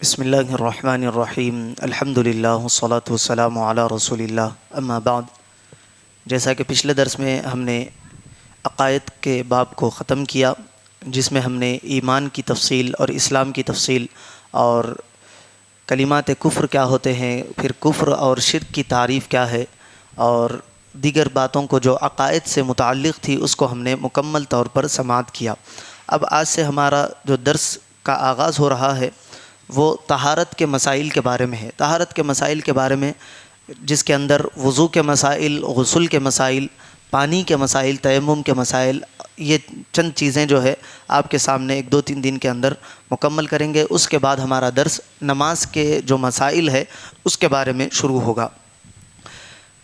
بسم اللہ الرحمن الرحیم الحمد للہ والصلاة والسلام علی رسول اللہ اما بعد۔ جیسا کہ پچھلے درس میں ہم نے عقائد کے باب کو ختم کیا، جس میں ہم نے ایمان کی تفصیل اور اسلام کی تفصیل اور کلمات کفر کیا ہوتے ہیں، پھر کفر اور شرک کی تعریف کیا ہے، اور دیگر باتوں کو جو عقائد سے متعلق تھی اس کو ہم نے مکمل طور پر سماعت کیا۔ اب آج سے ہمارا جو درس کا آغاز ہو رہا ہے وہ طہارت کے مسائل کے بارے میں ہے۔ طہارت کے مسائل کے بارے میں جس کے اندر وضو کے مسائل، غسل کے مسائل، پانی کے مسائل، تیمم کے مسائل، یہ چند چیزیں جو ہے آپ کے سامنے 1-2-3 دن کے اندر مکمل کریں گے۔ اس کے بعد ہمارا درس نماز کے جو مسائل ہے اس کے بارے میں شروع ہوگا۔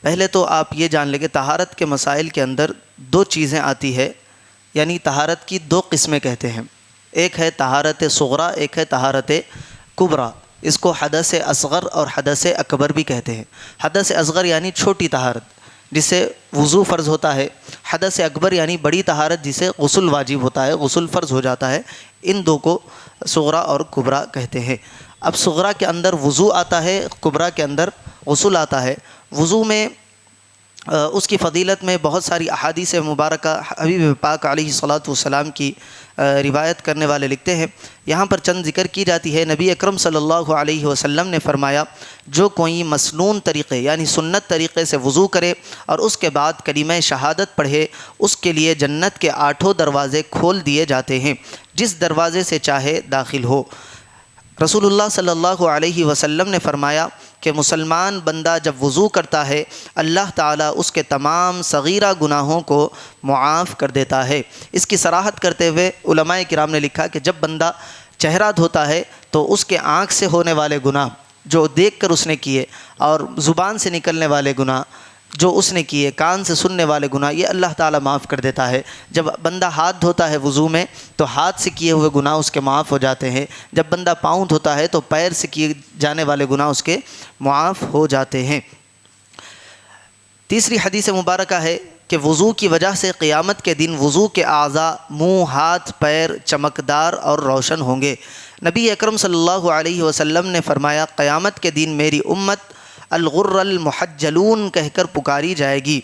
پہلے تو آپ یہ جان لیں کہ طہارت کے مسائل کے اندر 2 چیزیں آتی ہے، یعنی طہارت کی 2 قسمیں کہتے ہیں۔ ایک ہے طہارت صغرا، ایک ہے طہارت کبریٰ۔ اس کو حدث اصغر اور حدث اکبر بھی کہتے ہیں۔ حدث اصغر یعنی چھوٹی طہارت جس سے وضو فرض ہوتا ہے، حدث اکبر یعنی بڑی طہارت جسے غسل واجب ہوتا ہے، غسل فرض ہو جاتا ہے۔ ان 2 کو صغرا اور کبریٰ کہتے ہیں۔ اب صغرا کے اندر وضو آتا ہے، کبریٰ کے اندر غسل آتا ہے۔ وضو میں اس کی فضیلت میں بہت ساری احادیث مبارکہ حبیب پاک علیہ الصلاۃ والسلام کی روایت کرنے والے لکھتے ہیں۔ یہاں پر چند ذکر کی جاتی ہے۔ نبی اکرم صلی اللہ علیہ وسلم نے فرمایا، جو کوئی مسنون طریقے یعنی سنت طریقے سے وضو کرے اور اس کے بعد کلمہ شہادت پڑھے، اس کے لیے جنت کے 8 دروازے کھول دیے جاتے ہیں، جس دروازے سے چاہے داخل ہو۔ رسول اللہ صلی اللہ علیہ وسلم نے فرمایا کہ مسلمان بندہ جب وضو کرتا ہے اللہ تعالیٰ اس کے تمام صغیرہ گناہوں کو معاف کر دیتا ہے۔ اس کی صراحت کرتے ہوئے علماء کرام نے لکھا کہ جب بندہ چہرہ دھوتا ہے تو اس کے آنکھ سے ہونے والے گناہ جو دیکھ کر اس نے کیے، اور زبان سے نکلنے والے گناہ جو اس نے کیے، کان سے سننے والے گناہ، یہ اللہ تعالیٰ معاف کر دیتا ہے۔ جب بندہ ہاتھ دھوتا ہے وضو میں تو ہاتھ سے کیے ہوئے گناہ اس کے معاف ہو جاتے ہیں۔ جب بندہ پاؤں دھوتا ہے تو پیر سے کیے جانے والے گناہ اس کے معاف ہو جاتے ہیں۔ تیسری حدیث مبارکہ ہے کہ وضو کی وجہ سے قیامت کے دن وضو کے اعضاء، منہ، ہاتھ، پیر چمکدار اور روشن ہوں گے۔ نبی اکرم صلی اللہ علیہ وسلم نے فرمایا، قیامت کے دن میری امت الغر المحجلون کہہ کر پکاری جائے گی،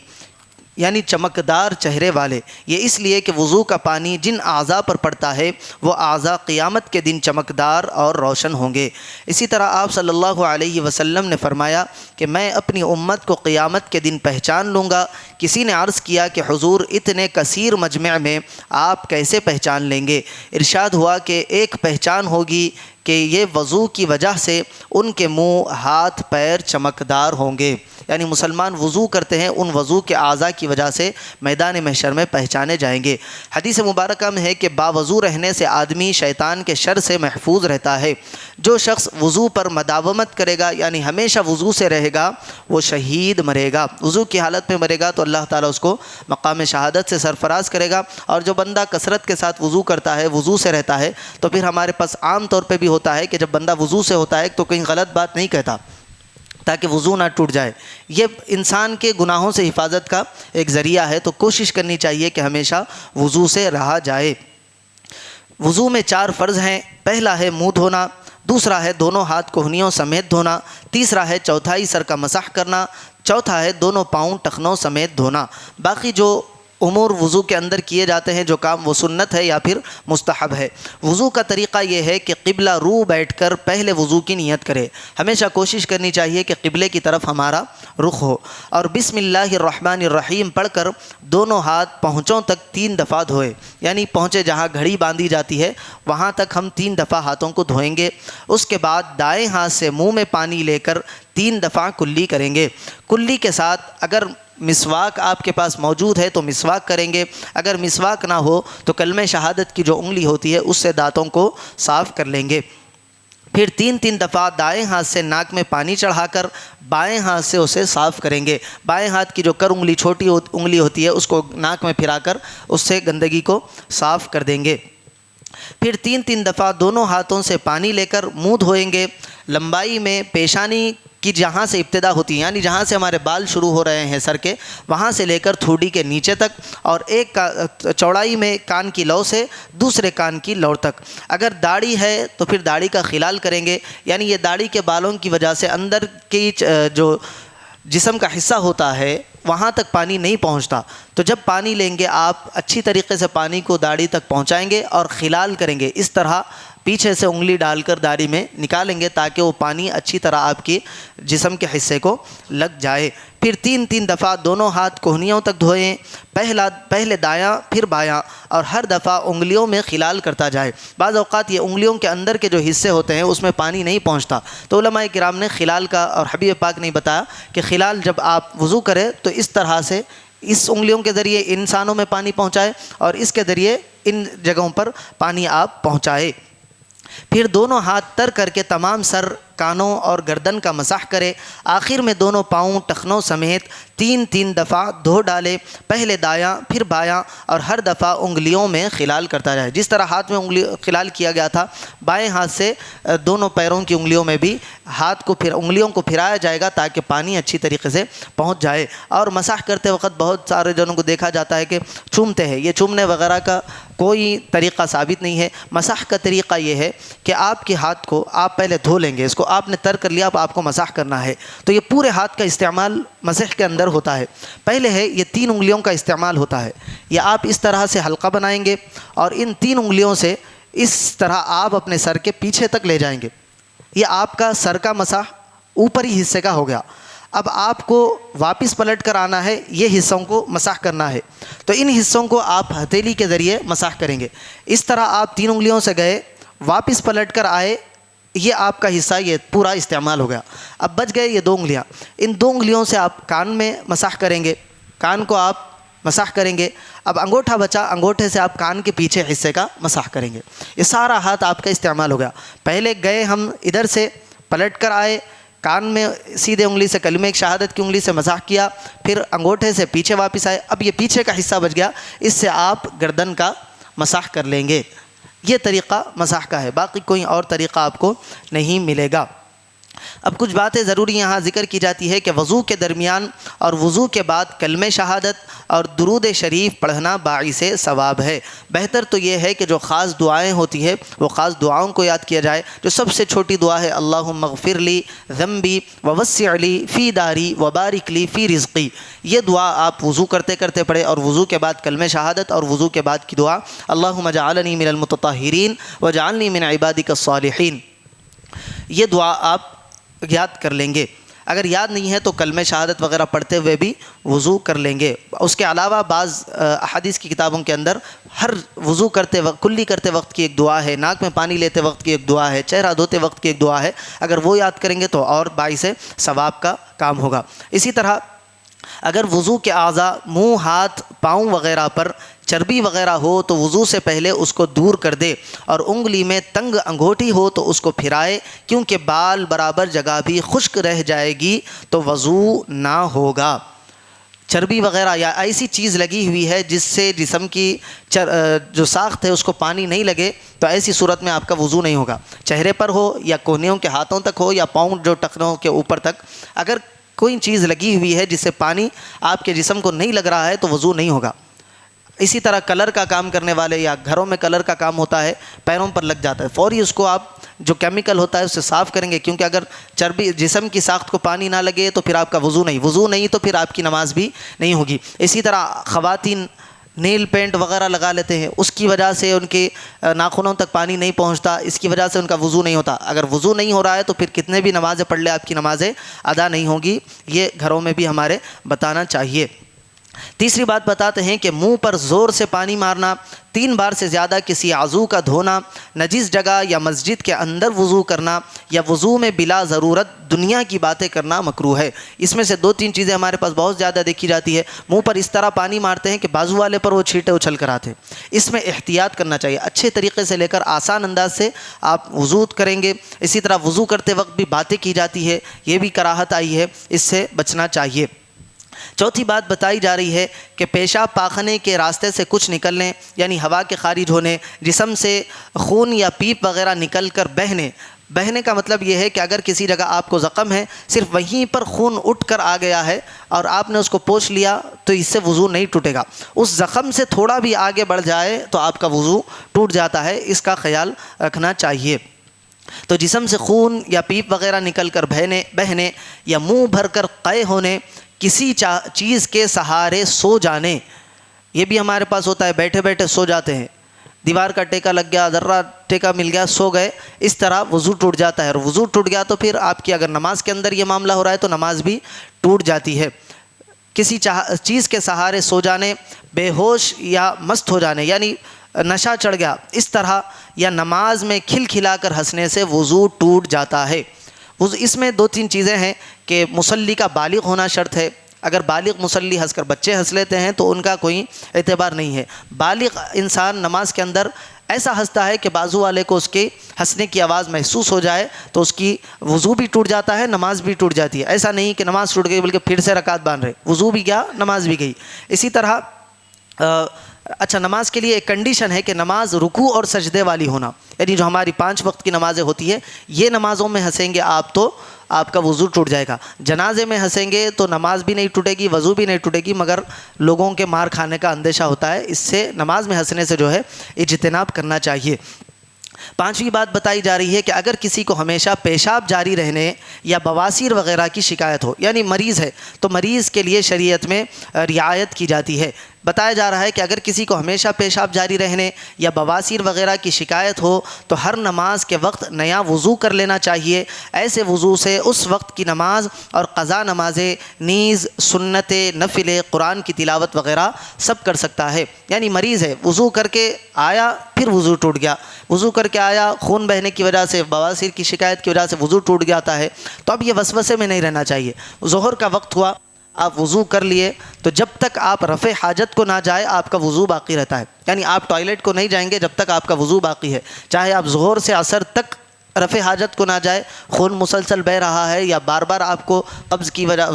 یعنی چمکدار چہرے والے۔ یہ اس لیے کہ وضو کا پانی جن اعضاء پر پڑتا ہے وہ اعضاء قیامت کے دن چمکدار اور روشن ہوں گے۔ اسی طرح آپ صلی اللہ علیہ وسلم نے فرمایا کہ میں اپنی امت کو قیامت کے دن پہچان لوں گا۔ کسی نے عرض کیا کہ حضور اتنے کثیر مجمع میں آپ کیسے پہچان لیں گے؟ ارشاد ہوا کہ ایک پہچان ہوگی کہ یہ وضو کی وجہ سے ان کے منہ، ہاتھ، پیر چمکدار ہوں گے، یعنی مسلمان وضو کرتے ہیں، ان وضو کے اعضاء کی وجہ سے میدان محشر میں پہچانے جائیں گے۔ حدیث مبارکہ میں ہے کہ باوضو رہنے سے آدمی شیطان کے شر سے محفوظ رہتا ہے۔ جو شخص وضو پر مداومت کرے گا یعنی ہمیشہ وضو سے رہے گا وہ شہید مرے گا۔ وضو کی حالت میں مرے گا تو اللہ تعالیٰ اس کو مقام شہادت سے سرفراز کرے گا۔ اور جو بندہ کثرت کے ساتھ وضو کرتا ہے، وضو سے رہتا ہے، تو پھر ہمارے پاس عام طور پہ بھی ہوتا ہے کہ جب بندہ وضو سے ہوتا ہے تو کہیں غلط بات نہیں کہتا تاکہ وضو نہ ٹوٹ جائے۔ یہ انسان کے گناہوں سے حفاظت کا ایک ذریعہ ہے، تو کوشش کرنی چاہیے کہ ہمیشہ وضو سے رہا جائے۔ وضو میں 4 فرض ہیں۔ پہلا ہے منہ دھونا، دوسرا ہے دونوں ہاتھ کوہنیوں سمیت دھونا، تیسرا ہے چوتھائی سر کا مسح کرنا، چوتھا ہے دونوں پاؤں ٹخنوں سمیت دھونا۔ باقی جو امور وضو کے اندر کیے جاتے ہیں، جو کام وہ سنت ہے یا پھر مستحب ہے۔ وضو کا طریقہ یہ ہے کہ قبلہ رو بیٹھ کر پہلے وضو کی نیت کرے۔ ہمیشہ کوشش کرنی چاہیے کہ قبلے کی طرف ہمارا رخ ہو، اور بسم اللہ الرحمن الرحیم پڑھ کر دونوں ہاتھ پہنچوں تک 3 دفعہ دھوئے، یعنی پہنچے جہاں گھڑی باندھی جاتی ہے وہاں تک ہم 3 دفعہ ہاتھوں کو دھوئیں گے۔ اس کے بعد دائیں ہاتھ سے منہ میں پانی لے کر 3 دفعہ کلی کریں گے۔ کلی کے ساتھ اگر مسواک آپ کے پاس موجود ہے تو مسواک کریں گے، اگر مسواک نہ ہو تو کلمہ شہادت کی جو انگلی ہوتی ہے اس سے دانتوں کو صاف کر لیں گے۔ پھر 3 دفعہ دائیں ہاتھ سے ناک میں پانی چڑھا کر بائیں ہاتھ سے اسے صاف کریں گے۔ بائیں ہاتھ کی جو کر انگلی چھوٹی انگلی ہوتی ہے اس کو ناک میں پھرا کر اس سے گندگی کو صاف کر دیں گے۔ پھر 3 دفعہ دونوں ہاتھوں سے پانی لے کر منہ دھوئیں گے۔ لمبائی میں پیشانی کی جہاں سے ابتدا ہوتی ہے، یعنی جہاں سے ہمارے بال شروع ہو رہے ہیں سر کے، وہاں سے لے کر تھوڑی کے نیچے تک، اور ایک چوڑائی میں کان کی لو سے دوسرے کان کی لو تک۔ اگر داڑھی ہے تو پھر داڑھی کا خلال کریں گے، یعنی یہ داڑھی کے بالوں کی وجہ سے اندر کی جو جسم کا حصہ ہوتا ہے وہاں تک پانی نہیں پہنچتا، تو جب پانی لیں گے آپ اچھی طریقے سے پانی کو داڑھی تک پہنچائیں گے اور خلال کریں گے، اس طرح پیچھے سے انگلی ڈال کر داڑھی میں نکالیں گے تاکہ وہ پانی اچھی طرح آپ کی جسم کے حصے کو لگ جائے۔ پھر 3 دفعہ دونوں ہاتھ کوہنیوں تک دھوئیں، پہلے دایاں پھر بایاں، اور ہر دفعہ انگلیوں میں خلال کرتا جائے۔ بعض اوقات یہ انگلیوں کے اندر کے جو حصے ہوتے ہیں اس میں پانی نہیں پہنچتا، تو علماء کرام نے خلال کا اور حبیب پاک نے بتایا کہ خلال جب آپ وضو کریں تو اس طرح سے اس انگلیوں کے ذریعے انسانوں میں پانی پہنچائے اور اس کے ذریعے ان جگہوں پر پانی آپ پہنچائے۔ پھر دونوں ہاتھ تر کر کے تمام سر، کانوں اور گردن کا مسح کرے، آخر میں دونوں پاؤں ٹخنوں سمیت 3 دفعہ دھو ڈالے، پہلے دایاں پھر بایاں، اور ہر دفعہ انگلیوں میں خلال کرتا جائے۔ جس طرح ہاتھ میں خلال کیا گیا تھا، بائیں ہاتھ سے دونوں پیروں کی انگلیوں میں بھی انگلیوں کو پھرایا جائے گا تاکہ پانی اچھی طریقے سے پہنچ جائے۔ اور مسح کرتے وقت بہت سارے جنوں کو دیکھا جاتا ہے کہ چومتے ہیں، یہ چومنے وغیرہ کا کوئی طریقہ ثابت نہیں ہے۔ مسح کا طریقہ یہ ہے کہ آپ کے ہاتھ کو آپ پہلے دھو لیں گے، اس کو آپ نے تر کر لیا، اب آپ کو مسح کرنا ہے، تو یہ پورے ہاتھ کا استعمال مسح کے اندر ہوتا ہے۔ پہلے ہے یہ 3 انگلیوں کا استعمال ہوتا ہے، یہ آپ اس طرح سے حلقہ بنائیں گے اور ان 3 انگلیوں سے اس طرح آپ اپنے سر کے پیچھے تک لے جائیں گے۔ یہ آپ کا سر کا مسح اوپری حصے کا ہو گیا۔ اب آپ کو واپس پلٹ کر آنا ہے، یہ حصوں کو مسح کرنا ہے، تو ان حصوں کو آپ ہتھیلی کے ذریعے مسح کریں گے۔ اس طرح آپ 3 انگلیوں سے گئے، واپس پلٹ کر آئے، یہ آپ کا حصہ یہ پورا استعمال ہو گیا۔ اب بچ گئے یہ 2 انگلیاں، ان 2 انگلیوں سے آپ کان میں مسح کریں گے، کان کو آپ مسح کریں گے۔ اب انگوٹھا بچا، انگوٹھے سے آپ کان کے پیچھے حصے کا مسح کریں گے۔ یہ سارا ہاتھ آپ کا استعمال ہو گیا۔ پہلے گئے ہم ادھر سے پلٹ کر آئے، کان میں سیدھے انگلی سے کلمہ شہادت کی انگلی سے مسح کیا، پھر انگوٹھے سے پیچھے واپس آئے، اب یہ پیچھے کا حصہ بچ گیا، اس سے آپ گردن کا مسح کر لیں گے۔ یہ طریقہ مسح کا ہے، باقی کوئی اور طریقہ آپ کو نہیں ملے گا۔ اب کچھ باتیں ضروری یہاں ذکر کی جاتی ہے کہ وضو کے درمیان اور وضو کے بعد کلمہ شہادت اور درود شریف پڑھنا باعث ثواب ہے۔ بہتر تو یہ ہے کہ جو خاص دعائیں ہوتی ہے وہ خاص دعاؤں کو یاد کیا جائے۔ جو سب سے چھوٹی دعا ہے اللہم اغفر لی ذنبی ووسع لی فی داری وبارک لی فی رزقی، یہ دعا آپ وضو کرتے کرتے پڑھے، اور وضو کے بعد کلمہ شہادت اور وضو کے بعد کی دعا اللہم اجعلنی من المتطہرین واجعلنی من عبادک الصالحین، یہ دعا آپ یاد کر لیں گے۔ اگر یاد نہیں ہے تو کلمہ شہادت وغیرہ پڑھتے ہوئے بھی وضو کر لیں گے۔ اس کے علاوہ بعض احادیث کی کتابوں کے اندر ہر وضو کرتے وقت، کلی کرتے وقت کی ایک دعا ہے، ناک میں پانی لیتے وقت کی ایک دعا ہے، چہرہ دھوتے وقت کی ایک دعا ہے، اگر وہ یاد کریں گے تو اور باعث ثواب کا کام ہوگا۔ اسی طرح اگر وضو کے اعضاء منہ، ہاتھ، پاؤں وغیرہ پر چربی وغیرہ ہو تو وضو سے پہلے اس کو دور کر دے، اور انگلی میں تنگ انگوٹھی ہو تو اس کو پھرائے، کیونکہ بال برابر جگہ بھی خشک رہ جائے گی تو وضو نہ ہوگا۔ چربی وغیرہ یا ایسی چیز لگی ہوئی ہے جس سے جسم کی جو ساخت ہے اس کو پانی نہیں لگے تو ایسی صورت میں آپ کا وضو نہیں ہوگا۔ چہرے پر ہو یا کونیوں کے ہاتھوں تک ہو یا پاؤں جو ٹخنوں کے اوپر تک، اگر کوئی چیز لگی ہوئی ہے جس سے پانی آپ کے جسم کو نہیں لگ رہا ہے تو وضو نہیں ہوگا۔ اسی طرح کلر کا کام کرنے والے یا گھروں میں کلر کا کام ہوتا ہے، پیروں پر لگ جاتا ہے، فوری اس کو آپ جو کیمیکل ہوتا ہے اس سے صاف کریں گے، کیونکہ اگر چربی جسم کی ساخت کو پانی نہ لگے تو پھر آپ کا وضو نہیں تو پھر آپ کی نماز بھی نہیں ہوگی۔ اسی طرح خواتین نیل پینٹ وغیرہ لگا لیتے ہیں، اس کی وجہ سے ان کے ناخنوں تک پانی نہیں پہنچتا، اس کی وجہ سے ان کا وضو نہیں ہوتا۔ اگر وضو نہیں ہو رہا ہے تو پھر کتنے بھی نمازیں پڑھ لے آپ کی نمازیں ادا نہیں ہوگی، یہ گھروں میں بھی ہمارے بتانا چاہیے۔ تیسری بات بتاتے ہیں کہ منہ پر زور سے پانی مارنا، 3 بار سے زیادہ کسی عضو کا دھونا، نجس جگہ یا مسجد کے اندر وضو کرنا، یا وضو میں بلا ضرورت دنیا کی باتیں کرنا مکروہ ہے۔ اس میں سے 2-3 چیزیں ہمارے پاس بہت زیادہ دیکھی جاتی ہے۔ منہ پر اس طرح پانی مارتے ہیں کہ بازو والے پر وہ چھینٹے اچھل کر آتے ہیں، اس میں احتیاط کرنا چاہیے۔ اچھے طریقے سے لے کر آسان انداز سے آپ وضو کریں گے۔ اسی طرح وضو کرتے وقت بھی باتیں کی جاتی ہے، یہ بھی کراہت آئی ہے، اس سے بچنا چاہیے۔ چوتھی بات بتائی جا رہی ہے کہ پیشاب پاخانے کے راستے سے کچھ نکلنے، یعنی ہوا کے خارج ہونے، جسم سے خون یا پیپ وغیرہ نکل کر بہنے، بہنے کا مطلب یہ ہے کہ اگر کسی جگہ آپ کو زخم ہے، صرف وہیں پر خون اٹھ کر آ گیا ہے اور آپ نے اس کو پوچھ لیا تو اس سے وضو نہیں ٹوٹے گا۔ اس زخم سے تھوڑا بھی آگے بڑھ جائے تو آپ کا وضو ٹوٹ جاتا ہے، اس کا خیال رکھنا چاہیے۔ تو جسم سے خون یا پیپ وغیرہ نکل کر بہنے یا منہ بھر کر قے ہونے، کسی چیز کے سہارے سو جانے، یہ بھی ہمارے پاس ہوتا ہے، بیٹھے بیٹھے سو جاتے ہیں، دیوار کا ٹیکا لگ گیا، ذرہ ٹیکا مل گیا، سو گئے، اس طرح وضو ٹوٹ جاتا ہے۔ اور وضو ٹوٹ گیا تو پھر آپ کی اگر نماز کے اندر یہ معاملہ ہو رہا ہے تو نماز بھی ٹوٹ جاتی ہے۔ کسی چیز کے سہارے سو جانے، بے ہوش یا مست ہو جانے یعنی نشہ چڑھ گیا، اس طرح، یا نماز میں کھل کھلا کر ہنسنے سے وضو ٹوٹ جاتا ہے۔ اس میں دو تین چیزیں ہیں کہ مصلی کا بالغ ہونا شرط ہے۔ اگر بالغ مصلی ہنس کر بچے ہنس لیتے ہیں تو ان کا کوئی اعتبار نہیں ہے۔ بالغ انسان نماز کے اندر ایسا ہنستا ہے کہ بازو والے کو اس کے ہنسنے کی آواز محسوس ہو جائے تو اس کی وضو بھی ٹوٹ جاتا ہے، نماز بھی ٹوٹ جاتی ہے۔ ایسا نہیں کہ نماز ٹوٹ گئی بلکہ پھر سے رکعت باندھ رہے، وضو بھی گیا، نماز بھی گئی۔ اسی طرح اچھا، نماز کے لیے ایک کنڈیشن ہے کہ نماز رکوع اور سجدے والی ہونا، یعنی جو ہماری 5 وقت کی نمازیں ہوتی ہے، یہ نمازوں میں ہنسیں گے آپ تو آپ کا وضو ٹوٹ جائے گا۔ جنازے میں ہنسیں گے تو نماز بھی نہیں ٹوٹے گی، وضو بھی نہیں ٹوٹے گی، مگر لوگوں کے مار کھانے کا اندیشہ ہوتا ہے، اس سے نماز میں ہنسنے سے جو ہے اجتناب کرنا چاہیے۔ 5ویں بات بتائی جا رہی ہے کہ اگر کسی کو ہمیشہ پیشاب جاری رہنے یا بواسیر وغیرہ کی شکایت ہو، یعنی مریض ہے، تو مریض کے لیے شریعت میں رعایت کی جاتی ہے۔ بتایا جا رہا ہے کہ اگر کسی کو ہمیشہ پیشاب جاری رہنے یا بواسیر وغیرہ کی شکایت ہو تو ہر نماز کے وقت نیا وضو کر لینا چاہیے۔ ایسے وضو سے اس وقت کی نماز اور قضا نمازیں نیز سنت نفل قرآن کی تلاوت وغیرہ سب کر سکتا ہے۔ یعنی مریض ہے، وضو کر کے آیا پھر وضو ٹوٹ گیا، وضو کر کے آیا، خون بہنے کی وجہ سے، بواسیر کی شکایت کی وجہ سے وضو ٹوٹ جاتا ہے، تو اب یہ وسوسے میں نہیں رہنا چاہیے۔ ظہر کا وقت ہوا، آپ وضو کر لیے تو جب تک آپ رفع حاجت کو نہ جائے آپ کا وضو باقی رہتا ہے، یعنی آپ ٹوائلٹ کو نہیں جائیں گے جب تک آپ کا وضو باقی ہے، چاہے آپ ظہر سے عصر تک رفع حاجت کو نہ جائے، خون مسلسل بہہ رہا ہے یا بار بار آپ کو قبض کی وجہ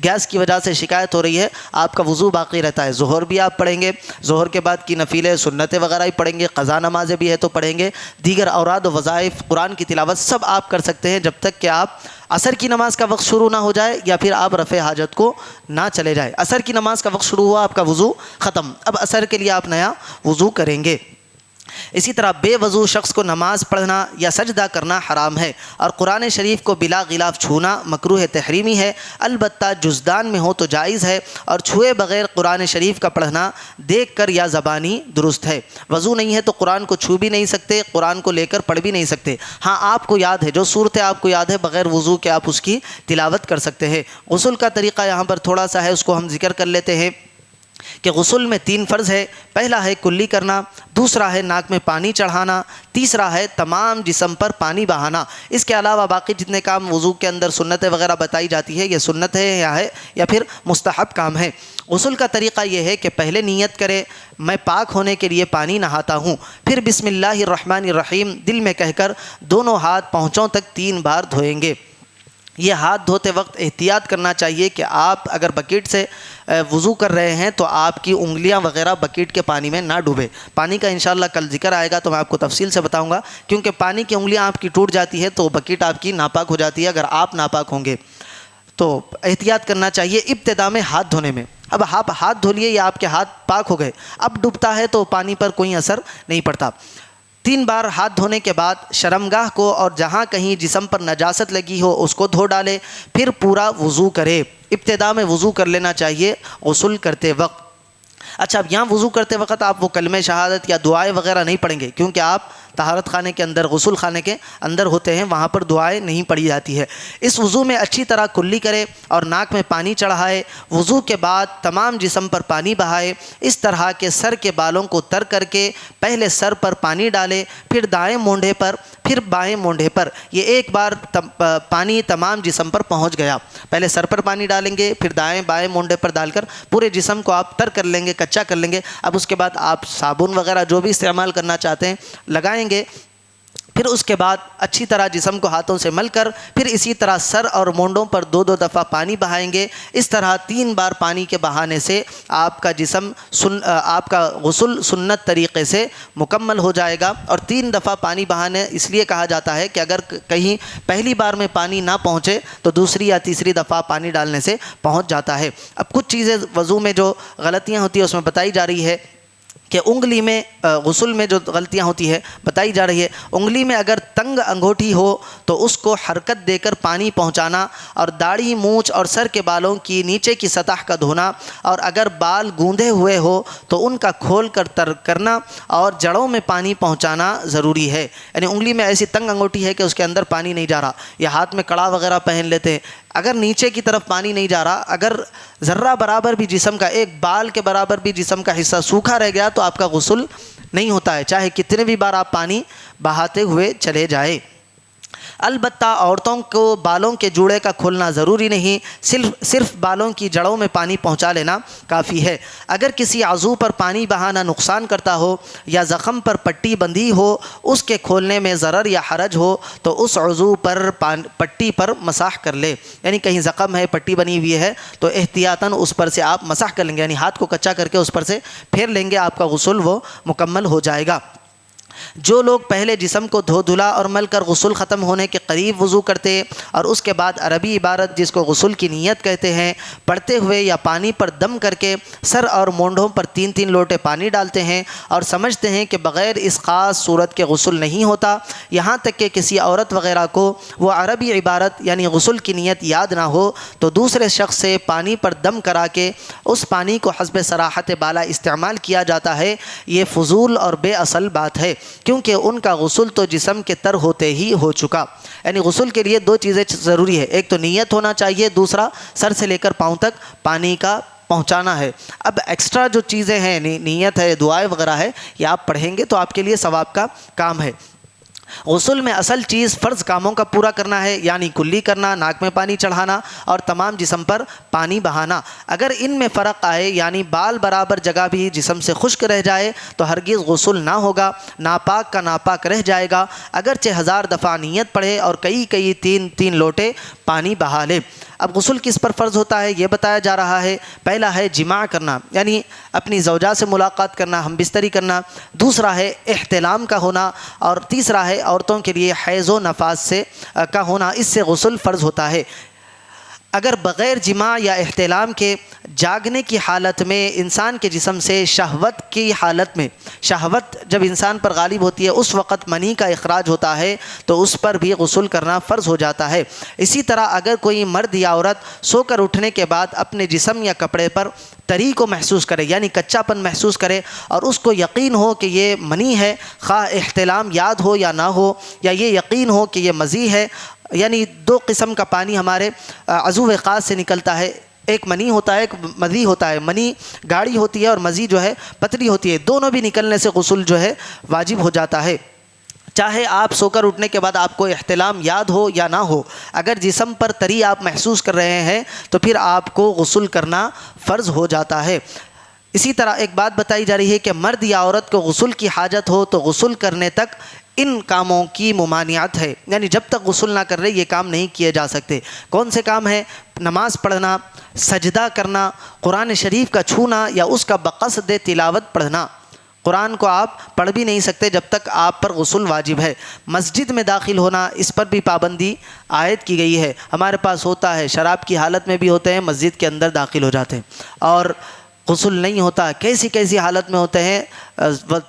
گیس کی وجہ سے شکایت ہو رہی ہے، آپ کا وضو باقی رہتا ہے۔ ظہر بھی آپ پڑھیں گے، ظہر کے بعد کی نفلیں سنتیں وغیرہ ہی پڑھیں گے، قضا نمازیں بھی ہے تو پڑھیں گے، دیگر اوراد و وظائف، قرآن کی تلاوت سب آپ کر سکتے ہیں جب تک کہ آپ عصر کی نماز کا وقت شروع نہ ہو جائے یا پھر آپ رفع حاجت کو نہ چلے جائے۔ عصر کی نماز کا وقت شروع ہوا، آپ کا وضو ختم، اب عصر کے لیے آپ نیا وضو کریں گے۔ اسی طرح بے وضو شخص کو نماز پڑھنا یا سجدہ کرنا حرام ہے، اور قرآن شریف کو بلا غلاف چھونا مکروہ تحریمی ہے، البتہ جزدان میں ہو تو جائز ہے، اور چھوئے بغیر قرآن شریف کا پڑھنا دیکھ کر یا زبانی درست ہے۔ وضو نہیں ہے تو قرآن کو چھو بھی نہیں سکتے، قرآن کو لے کر پڑھ بھی نہیں سکتے۔ ہاں آپ کو یاد ہے، جو صورتیں آپ کو یاد ہے بغیر وضو کے آپ اس کی تلاوت کر سکتے ہیں۔ غسل کا طریقہ یہاں پر تھوڑا سا ہے، اس کو ہم ذکر کر لیتے ہیں کہ غسل میں 3 فرض ہے۔ پہلا ہے کلی کرنا، دوسرا ہے ناک میں پانی چڑھانا، تیسرا ہے تمام جسم پر پانی بہانا۔ اس کے علاوہ باقی جتنے کام وضو کے اندر سنتیں وغیرہ بتائی جاتی ہے، یہ سنت ہے یا پھر مستحب کام ہے۔ غسل کا طریقہ یہ ہے کہ پہلے نیت کرے میں پاک ہونے کے لیے پانی نہاتا ہوں، پھر بسم اللہ الرحمن الرحیم دل میں کہہ کر دونوں ہاتھ پاؤں تک 3 بار دھوئیں گے۔ یہ ہاتھ دھوتے وقت احتیاط کرنا چاہیے کہ آپ اگر بکیٹ سے وضو کر رہے ہیں تو آپ کی انگلیاں وغیرہ بکیٹ کے پانی میں نہ ڈوبے۔ پانی کا انشاءاللہ کل ذکر آئے گا تو میں آپ کو تفصیل سے بتاؤں گا، کیونکہ پانی کی انگلیاں آپ کی ٹوٹ جاتی ہے تو بکیٹ آپ کی ناپاک ہو جاتی ہے اگر آپ ناپاک ہوں گے، تو احتیاط کرنا چاہیے ابتدا میں ہاتھ دھونے میں۔ اب آپ ہاتھ دھو لیے یا آپ کے ہاتھ پاک ہو گئے، اب ڈوبتا ہے تو پانی پر کوئی اثر نہیں پڑتا۔ 3 بار ہاتھ دھونے کے بعد شرمگاہ کو اور جہاں کہیں جسم پر نجاست لگی ہو اس کو دھو ڈالے، پھر پورا وضو کرے۔ ابتدا میں وضو کر لینا چاہیے غسل کرتے وقت۔ اچھا، اب یہاں وضو کرتے وقت آپ وہ کلمہ شہادت یا دعائیں وغیرہ نہیں پڑھیں گے، کیونکہ آپ طہارت خانے کے اندر، غسل خانے کے اندر ہوتے ہیں، وہاں پر دعائیں نہیں پڑھی جاتی ہے۔ اس وضو میں اچھی طرح کلی کرے اور ناک میں پانی چڑھائے۔ وضو کے بعد تمام جسم پر پانی بہائے، اس طرح کے سر کے بالوں کو تر کر کے پہلے سر پر پانی ڈالے، پھر دائیں مونڈھے پر، پھر بائیں مونڈھے پر۔ یہ ایک بار پانی تمام جسم پر پہنچ گیا، پہلے سر پر پانی ڈالیں گے، پھر دائیں بائیں مونڈھے پر ڈال کر پورے جسم کو آپ تر کر لیں گے، کچا کر لیں گے۔ اب اس کے بعد آپ صابن وغیرہ جو بھی استعمال کرنا چاہتے ہیں لگائیں گے، پھر پھر اس کے بعد اچھی طرح جسم کو ہاتھوں سے مل کر پھر اسی طرح سر اور مونڈوں پر 2 دفعہ پانی بہائیں گے۔ اس طرح 3 بار پانی کے بہانے سے آپ کا آپ کا غسل سنت طریقے سے مکمل ہو جائے گا۔ اور 3 دفعہ پانی بہانے اس لیے کہا جاتا ہے کہ اگر کہیں پہلی بار میں پانی نہ پہنچے تو دوسری یا تیسری دفعہ پانی ڈالنے سے پہنچ جاتا ہے۔ اب کچھ چیزیں وضو میں جو غلطیاں ہوتی ہیں اس میں بتائی جا رہی ہے کہ انگلی میں غسل میں جو غلطیاں ہوتی ہے بتائی جا رہی ہے، انگلی میں اگر تنگ انگوٹھی ہو تو اس کو حرکت دے کر پانی پہنچانا، اور داڑھی، مونچھ اور سر کے بالوں کی نیچے کی سطح کا دھونا، اور اگر بال گوندے ہوئے ہو تو ان کا کھول کر تر کرنا، اور جڑوں میں پانی پہنچانا ضروری ہے۔ یعنی انگلی میں ایسی تنگ انگوٹھی ہے کہ اس کے اندر پانی نہیں جا رہا، یا ہاتھ میں کڑا وغیرہ پہن لیتے ہیں، اگر نیچے کی طرف پانی نہیں جا رہا، اگر ذرہ برابر بھی جسم کا، ایک بال کے برابر بھی جسم کا حصہ سوکھا رہ گیا تو آپ کا غسل نہیں ہوتا ہے، چاہے کتنے بھی بار آپ پانی بہاتے ہوئے چلے جائیں۔ البتہ عورتوں کو بالوں کے جوڑے کا کھولنا ضروری نہیں، صرف بالوں کی جڑوں میں پانی پہنچا لینا کافی ہے۔ اگر کسی عضو پر پانی بہانا نقصان کرتا ہو یا زخم پر پٹی بندھی ہو، اس کے کھولنے میں ضرر یا حرج ہو تو اس عضو پر پٹی پر مسح کر لے۔ یعنی کہیں زخم ہے، پٹی بنی ہوئی ہے تو احتیاطاً اس پر سے آپ مسح کر لیں گے، یعنی ہاتھ کو کچا کر کے اس پر سے پھیر لیں گے، آپ کا غسل وہ مکمل ہو جائے گا۔ جو لوگ پہلے جسم کو دھو دھلا اور مل کر غسل ختم ہونے کے قریب وضو کرتے اور اس کے بعد عربی عبارت جس کو غسل کی نیت کہتے ہیں پڑھتے ہوئے یا پانی پر دم کر کے سر اور مونڈھوں پر 3 لوٹے پانی ڈالتے ہیں اور سمجھتے ہیں کہ بغیر اس خاص صورت کے غسل نہیں ہوتا، یہاں تک کہ کسی عورت وغیرہ کو وہ عربی عبارت یعنی غسل کی نیت یاد نہ ہو تو دوسرے شخص سے پانی پر دم کرا کے اس پانی کو حسب صراحت بالا استعمال کیا جاتا ہے، یہ فضول اور بے اصل بات ہے، کیونکہ ان کا غسل تو جسم کے تر ہوتے ہی ہو چکا۔ یعنی غسل کے لیے 2 چیزیں ضروری ہے، ایک تو نیت ہونا چاہیے، دوسرا سر سے لے کر پاؤں تک پانی کا پہنچانا ہے۔ اب ایکسٹرا جو چیزیں ہیں، نیت ہے، دعائیں وغیرہ ہے، یہ آپ پڑھیں گے تو آپ کے لیے ثواب کا کام ہے۔ غسل میں اصل چیز فرض کاموں کا پورا کرنا ہے، یعنی کلی کرنا، ناک میں پانی چڑھانا اور تمام جسم پر پانی بہانا۔ اگر ان میں فرق آئے، یعنی بال برابر جگہ بھی جسم سے خشک رہ جائے تو ہرگز غسل نہ ہوگا، ناپاک کا ناپاک رہ جائے گا، اگرچہ 1000 دفعہ نیت پڑھے اور کئی 3 لوٹے پانی بہا لے۔ اب غسل کس پر فرض ہوتا ہے یہ بتایا جا رہا ہے۔ پہلا ہے جماع کرنا، یعنی اپنی زوجہ سے ملاقات کرنا، ہم بستری کرنا، دوسرا ہے احتلام کا ہونا، اور تیسرا ہے عورتوں کے لیے حیض و نفاس کا ہونا، اس سے غسل فرض ہوتا ہے۔ اگر بغیر جماع یا احتلام کے جاگنے کی حالت میں انسان کے جسم سے شہوت کی حالت میں، شہوت جب انسان پر غالب ہوتی ہے اس وقت منی کا اخراج ہوتا ہے تو اس پر بھی غسل کرنا فرض ہو جاتا ہے۔ اسی طرح اگر کوئی مرد یا عورت سو کر اٹھنے کے بعد اپنے جسم یا کپڑے پر تری کو محسوس کرے، یعنی کچا پن محسوس کرے، اور اس کو یقین ہو کہ یہ منی ہے، خواہ احتلام یاد ہو یا نہ ہو، یا یہ یقین ہو کہ یہ مزی ہے، یعنی 2 قسم کا پانی ہمارے عضو خاص سے نکلتا ہے، ایک منی ہوتا ہے، ایک مزی ہوتا ہے۔ منی گاڑھی ہوتی ہے اور مزی جو ہے پتلی ہوتی ہے، دونوں بھی نکلنے سے غسل جو ہے واجب ہو جاتا ہے۔ چاہے آپ سو کر اٹھنے کے بعد آپ کو احتلام یاد ہو یا نہ ہو، اگر جسم پر تری آپ محسوس کر رہے ہیں تو پھر آپ کو غسل کرنا فرض ہو جاتا ہے۔ اسی طرح ایک بات بتائی جا رہی ہے کہ مرد یا عورت کو غسل کی حاجت ہو تو غسل کرنے تک ان کاموں کی ممانعت ہے، یعنی جب تک غسل نہ کر رہے یہ کام نہیں کیے جا سکتے۔ کون سے کام ہیں؟ نماز پڑھنا، سجدہ کرنا، قرآن شریف کا چھونا یا اس کا بقصد تلاوت پڑھنا۔ قرآن کو آپ پڑھ بھی نہیں سکتے جب تک آپ پر غسل واجب ہے۔ مسجد میں داخل ہونا، اس پر بھی پابندی عائد کی گئی ہے، ہمارے پاس ہوتا ہے، شراب کی حالت میں بھی ہوتے ہیں، مسجد کے اندر داخل ہو جاتے ہیں اور غسل نہیں ہوتا، کیسی حالت میں ہوتے ہیں،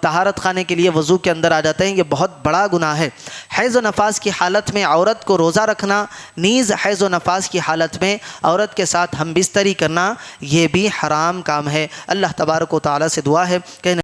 طہارت خانے کے لیے وضو کے اندر آ جاتے ہیں، یہ بہت بڑا گناہ ہے۔ حیض و نفاس کی حالت میں عورت کو روزہ رکھنا، نیز حیض و نفاس کی حالت میں عورت کے ساتھ ہم بستری کرنا، یہ بھی حرام کام ہے۔ اللہ تبارک و تعالیٰ سے دعا ہے کہ